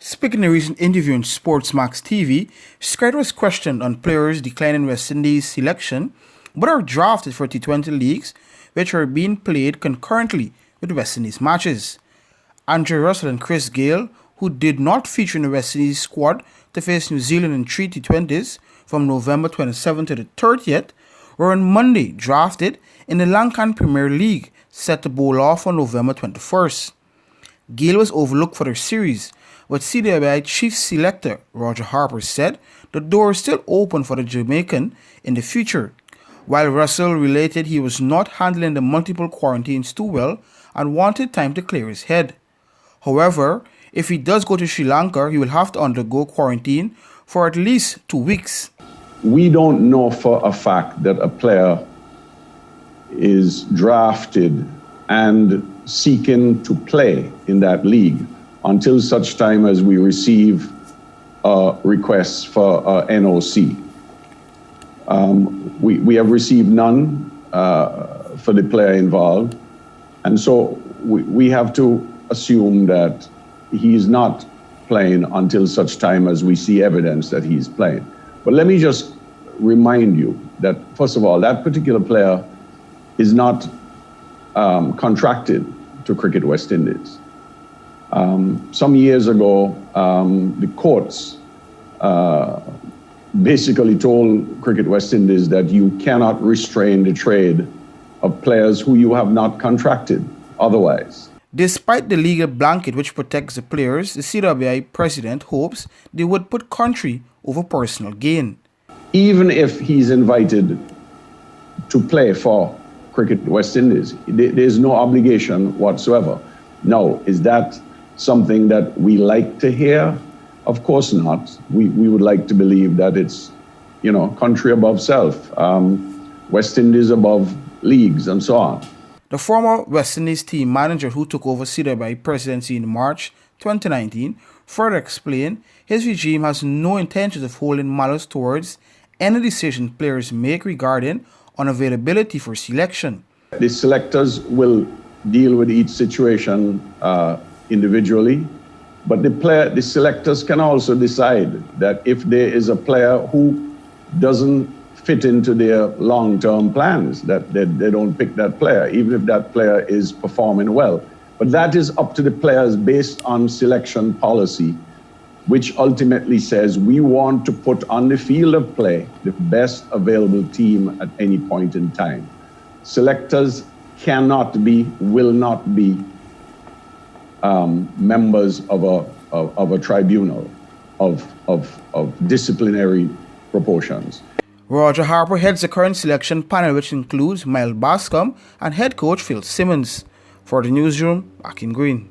Speaking in a recent interview on Sportsmax TV, Skerritt was questioned on players declining West Indies selection but are drafted for T20 leagues which are being played concurrently with West Indies matches. Andre Russell and Chris Gayle, who did not feature in the West Indies squad to face New Zealand in 3 T20s from November 27th to the 30th, were on Monday drafted in the Lankan Premier League set to bowl off on November 21st. Gayle was overlooked for the series, but CWI Chief Selector Roger Harper said the door is still open for the Jamaican in the future, while Russell related he was not handling the multiple quarantines too well and wanted time to clear his head. However, if he does go to Sri Lanka, he will have to undergo quarantine for at least 2 weeks. We don't know for a fact that a player is drafted and seeking to play in that league until such time as we receive requests for NOC. We have received none for the player involved, and so we have to assume that he's not playing until such time as we see evidence that he's playing. But let me just remind you that, first of all, that particular player is not contracted to Cricket West Indies. Some years ago, the courts basically told Cricket West Indies that you cannot restrain the trade of players who you have not contracted otherwise. Despite the legal blanket which protects the players, the CWI president hopes they would put country over personal gain. Even if he's invited to play for Cricket West Indies, there's no obligation whatsoever. Now, is that something that we like to hear? Of course not. We would like to believe that it's, country above self, West Indies above leagues, and so on. The former West Indies team manager who took over CWI presidency in March 2019 further explained his regime has no intentions of holding malice towards any decision players make regarding unavailability for selection. The selectors will deal with each situation individually, but the selectors can also decide that if there is a player who doesn't fit into their long-term plans, that they don't pick that player, even if that player is performing well. But that is up to the players based on selection policy, which ultimately says we want to put on the field of play the best available team at any point in time. Selectors cannot be, will not be members of a tribunal of disciplinary proportions. Roger Harper heads the current selection panel, which includes Miles Bascom and head coach Phil Simmons. For the newsroom, back in green.